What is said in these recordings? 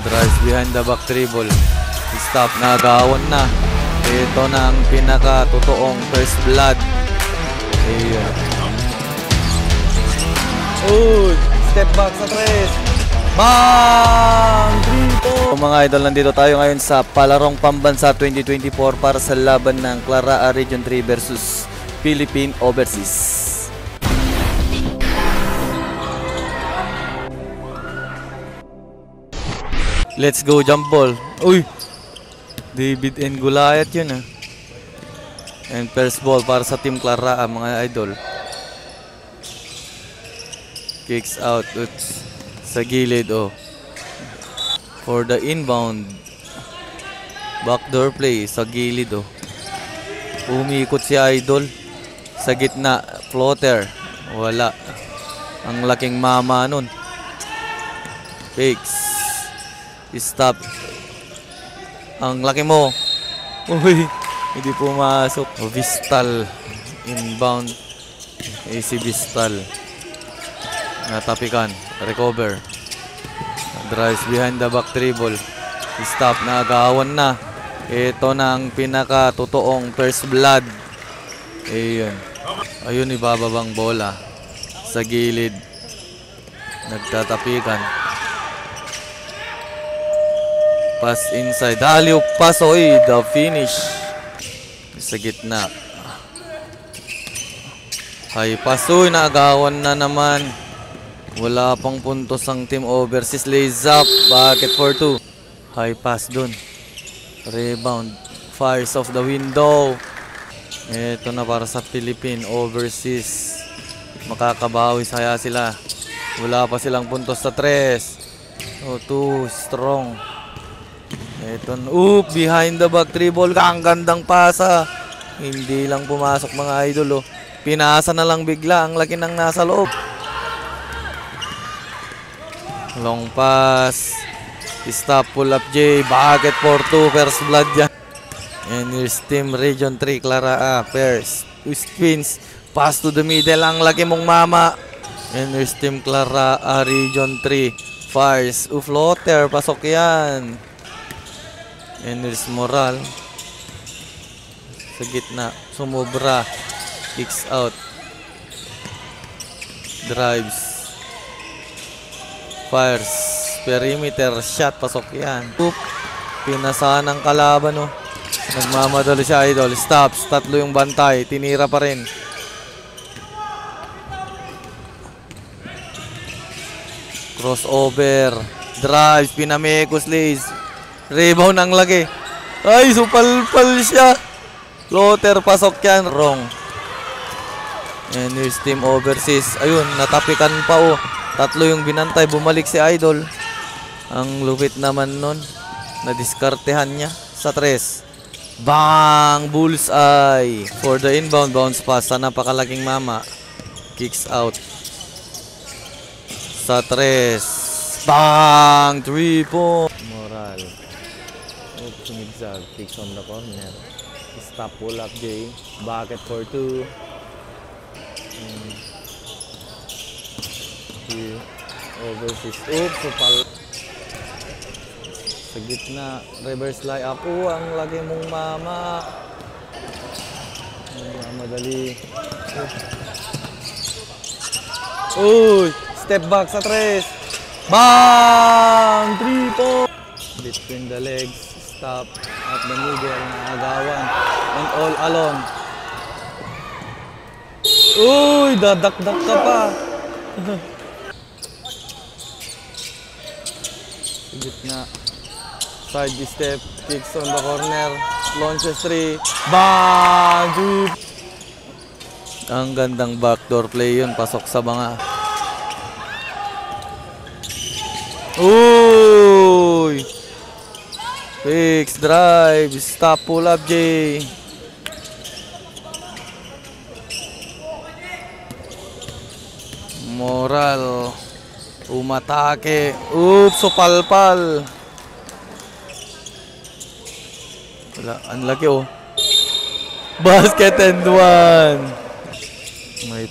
Drives behind the back dribble. Stop, nagawan na. Ito na ang pinaka-totoong first blood. Ayan. Step back sa tres. Bang! 3-4! Mga idol, nandito tayo ngayon sa Palarong Pambansa 2024 para sa laban ng Clara Region 3 versus Philippine Overseas. Let's go, jump ball. Uy! David and Goliath yun ah. And first ball para sa Team Clara, mga idol. Kicks out. Oops. Sa gilid, oh. For the inbound. Backdoor play sa gilid, oh. Umikot si idol. Sa gitna, floater. Wala. Ang laking mama nun. Fakes. Stop. Ang laki mo. Uy, hindi pumasok. Vistal. Inbound. AC Vistal. Natapikan. Recover. Drives behind the back dribble. Stop. Nagawan na. Ito na ang pinaka-totoong first blood. Ayun. Ayun, ibababang bola. Sa gilid. Nagtatapikan. Pass inside. Alley-oop pass. Oy, the finish. Sa gitna. High pass. Uy, nagawan na naman. Wala pang puntos ang Team Overseas. Lays up. Bucket for 2. High pass dun. Rebound. Fires off the window. Ito na para sa Philippine Overseas. Makakabawi saya sila. Wala pa silang puntos sa 3. Oh, 2 strong. Ito, behind the back dribble. Ang gandang pasa. Hindi lang pumasok, mga idol, oh. Pinasa na lang bigla. Ang laki ng nasa loob. Long pass. Stop, pull up J. Bucket for 2. First blood yan. And here's Team Region 3 Clara first. Two spins. Pass to the middle. Ang laki mong mama. And here's Team Clara Region 3 fires. Floater. Pasok yan. And there's Moral. Sa gitna. Sumobra. Kicks out. Drives. Fires. Perimeter. Shot. Pasok yan. Pinasahan ng kalaban, oh. Nagmamadali si idol. Stops. Tatlo yung bantay. Tinira pa rin. Crossover. Drives. Pinamekos lays. Rebound ang lagi. Ay, supal-pal siya. Floater, pasok yan. Wrong. And here's Team Overseas. Ayun, natapikan pa, oh. Tatlo yung binantay. Bumalik si idol. Ang lupit naman nun. Nadiskartehan niya sa 3. Bang! Bullseye. For the inbound bounce pass sa napakalaking mama. Kicks out. Sa 3. Bang! 3 point. Moral. Zigzag, kicks on the corner. Stop, pull up J. Bucket for 2. Overseas. Oops, supal. Sa gitna, reverse layup. Ang lagi mong mama. Madali. Uy, step back sa 3. Bang! 3 point. Between the legs. Stop at the middle, naagawan, and all alone. Uy, dadak-dak ka pa. Gitna. Side step, kicks on the corner, launches 3. Bang! Ang gandang backdoor play yun, pasok sa banga. Uy! Fix, drive, stop, pull up J. Moral. Umatake. Oops, supalpal. Wala, ang laki, oh. Basket and 1. May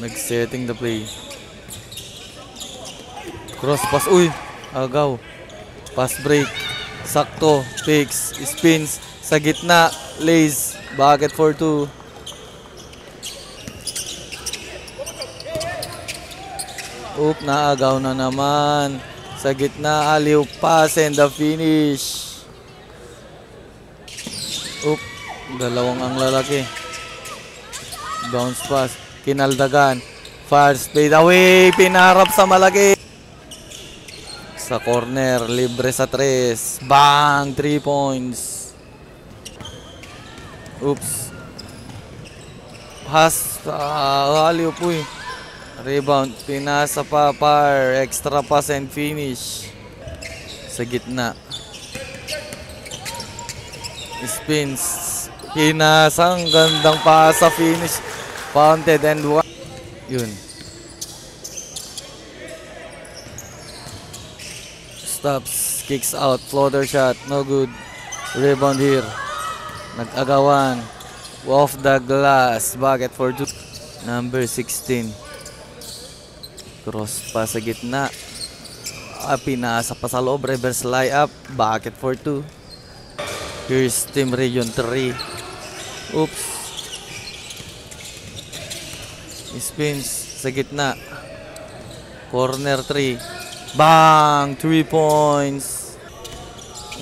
nag-setting the play. Cross pass. Uy, agaw. Pass break. Sakto. Fix. Spins. Sa gitna. Lays. Bucket for 2. Oop, naagaw na naman. Sa gitna. Alley-oop pass and the finish. Oop. Dalawang ang lalaki. Bounce pass. Kinaldagan. Fast fade away. Pinarap sa malaki. Sa corner. Libre sa 3. Bang! 3 points. Oops. Pass. Alley-oop po eh. Rebound. Pinasa pa par. Extra pass and finish. Sa gitna. Spins. Pinasang gandang pasa. Finish. Pounded and one. Yun. Stops. Kicks out. Floater shot. No good. Rebound here. Nag-agawan. Off the glass. Bucket for 2. Number 16. Cross pa sa gitna. Pinasa pa sa loob. Reverse layup. Bucket for 2. Here's Team Region 3. Oops. Spins sa gitna. Corner 3. Bang! 3 points.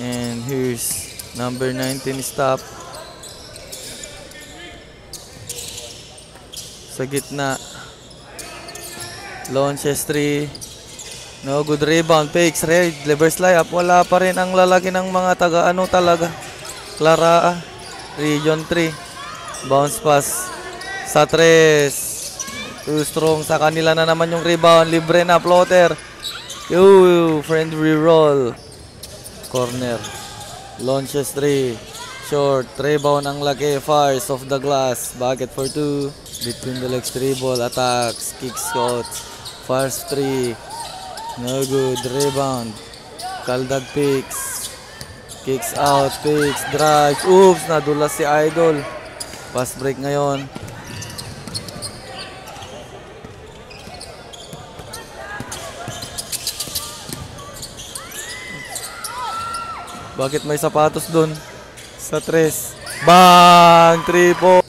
And here's number 19 stop. Sa gitna. Launches 3. No good rebound. Fakes. Reverse layup. Wala pa rin ang lalaki ng mga taga-ano talaga. Clara. Region 3. Bounce pass. Sa 3. Too strong. Sa kanila na naman yung rebound. Libre na. Floater. Friendly roll. Corner. Launches 3. Short. Rebound ang laki. Fires off the glass. Bucket for 2. Between the legs. 3 ball. Attacks. Kicks out. Fires 3. No good. Rebound. Kaldag picks. Kicks out. Picks. Drives. Oops. Nadulas si Idol. Pass break ngayon. Bakit may sapatos dun? Sa 3. Bang! 3 po.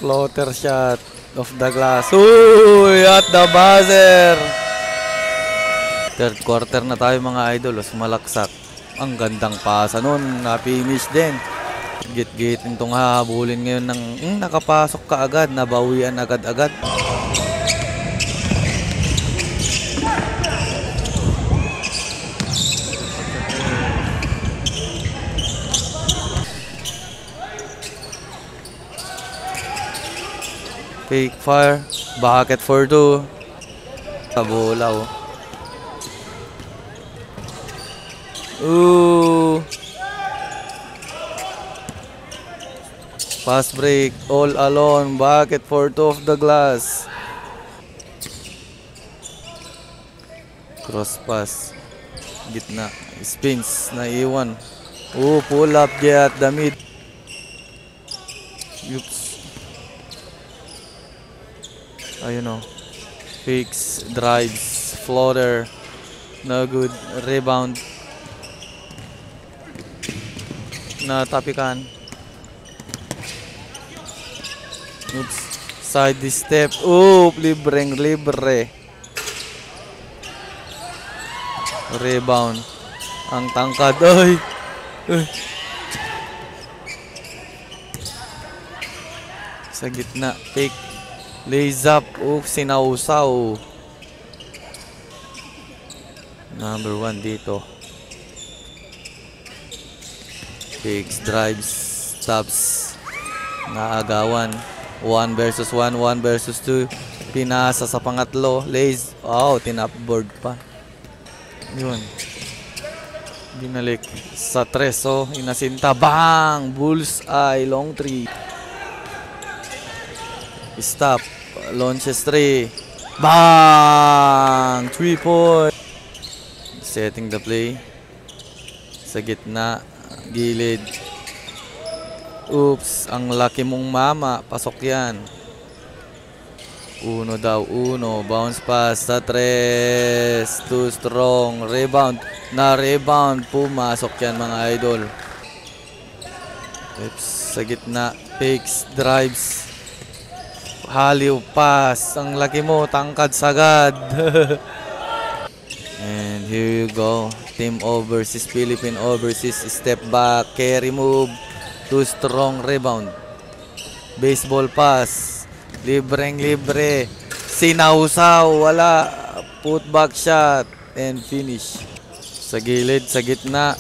Floater shot. Off the glass. Uy! At the buzzer! Third quarter na tayo mga idol. Sumalaksak. Ang gandang pasa nun. Na-finish din. Git-git itong hahabulin ngayon ng nakapasok ka agad. Nabawian agad-agad. Fake fire. Bucket for 2. Tabulaw. Ooh. Pass break. All alone. Bucket for 2 of the glass. Cross pass. Gitna. Spins. Naiwan. Ooh. Pull up at the mid. Oops. Ayun o. Fakes, drives, floater. No good. Rebound. Natapikan. Oops. Side step. Oop. Libreng libre. Rebound. Ang tangkad. Ay. Sa gitna. Fake. Lays up. Sinausaw. Number 1 dito. Fakes, drives, stops. Naagawan. 1 versus 1, 1 versus 2. Pinasa sa pangatlo. Lays. Oh, tinapboard pa. Yun. Binalik sa 3. So, inasinta. Bang! Bullseye. Long 3. Stop. Launches 3. Bang! 3 points. Setting the play. Sa gitna. Gilid. Oops. Ang laki mong mama. Pasok yan. Uno daw, uno. Bounce pass sa tres. Too strong. Rebound. Na-rebound. Pumasok yan mga idol. Peps sa gitna. Fakes. Drives. Haliw pass. Ang laki mo. Tangkad sagad. And here you go. Team overseas. Philippine overseas. Step back. Carry move. Too strong. Rebound. Baseball pass. Libreng libre. Sinausaw. Wala. Putback shot. And finish. Sa gilid. Sa gitna.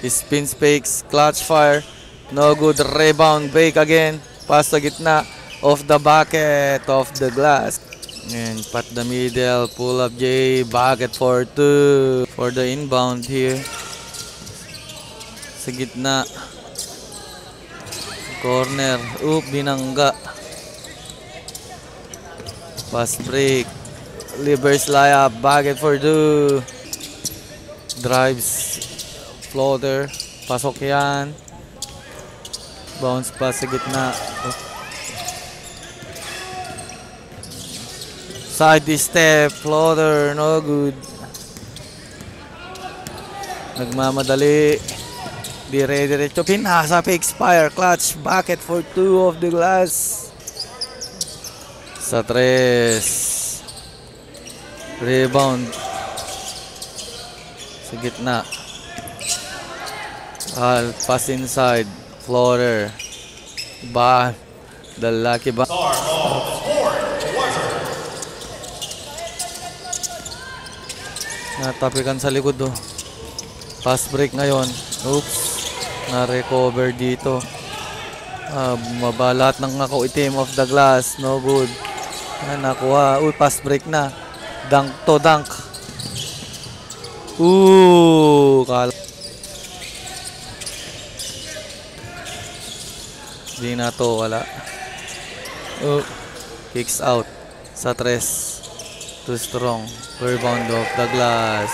Spin fakes. Clutch fire. No good. Rebound. Break again. Pass sa gitna. Off the bucket. Off the glass. And pat the middle. Pull up J. Bucket for 2. For the inbound here. Sa gitna. Corner. Oop. Binangga. Fast break. Reverse layup. Bucket for 2. Drives. Floater. Pasok yan. Bounce pass sa gitna. Side step. Floater. No good. Nagmamadali. Dire-diretso. Pinasa. Expire. Clutch. Bucket for 2 of the glass. Sa tres. Rebound. Sa gitna. Pass inside. Floater. The lucky ba. Natapikan sa likod do. Pass break ngayon. Oops. Na-recover dito. Bumaba lahat ng ako itim of the glass. No good. Nakuha. Uy, pass break na. Dunk to dunk. Di na to. Wala. Kicks out. Sa tres. Too strong. Rebound off the glass.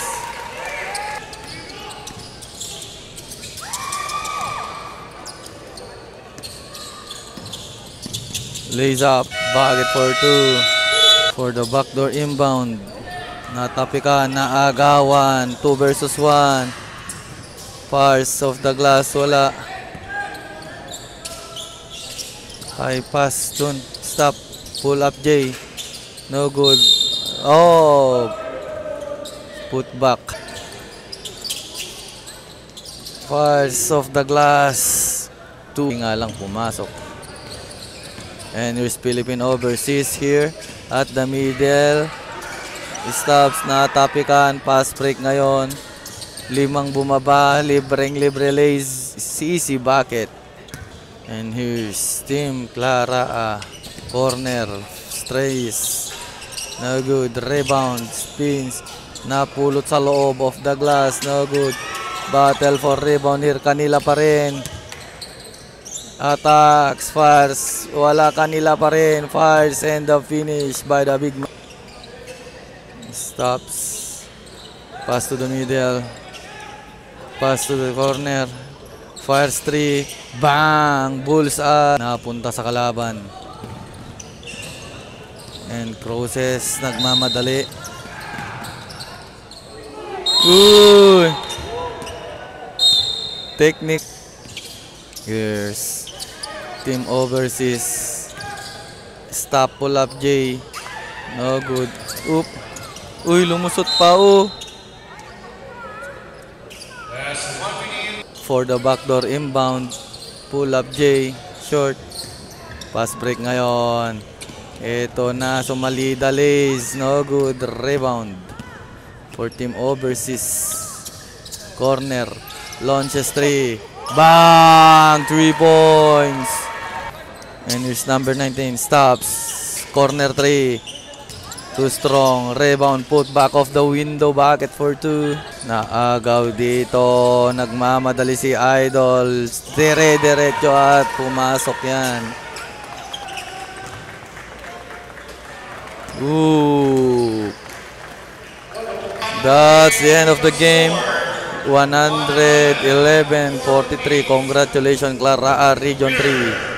Lays up. Bucket for 2. For the backdoor inbound. Natapikan. Naagawan. 2 versus 1. Pass of the glass. Wala. High pass dun. Stop. Pull up J. No good. Put back. Pass of the glass. 2 nga lang pumasok. And here's Philippine overseas here at the middle. Stops. Natapikan. Pass break ngayon. 5 bumaba. Libre lays. Easy bucket. And here's Team Clara. Corner. Strays. No good. Rebound. Spins. Napulot sa loob of the glass. No good. Battle for rebound here. Kanila pa rin. Attacks. Fires. Wala, kanila pa rin. Fires and the finish by the big man. Stops. Pass to the middle. Pass to the corner. Fires 3. Bang! Bullseye. Napunta sa kalaban. And crosses. Nagmamadali. Uy! Technique. Here's Team overseas. Stop pull up J. No good. Oop. Uy, lumusot pa For the backdoor inbound. Pull up J. Short. Pass break ngayon. Ito na. Sumalida Lays. No good. Rebound. For Team overseas. Corner. Launches 3. Bang! 3 points. And here's number 19. Stops. Corner 3. Too strong. Rebound. Put back off the window. Bucket for 2. Naagaw dito. Nagmamadali si Idol. Dire-diretso at pumasok yan. Ooh. That's the end of the game. 111-43. Congratulations, Clara Region 3.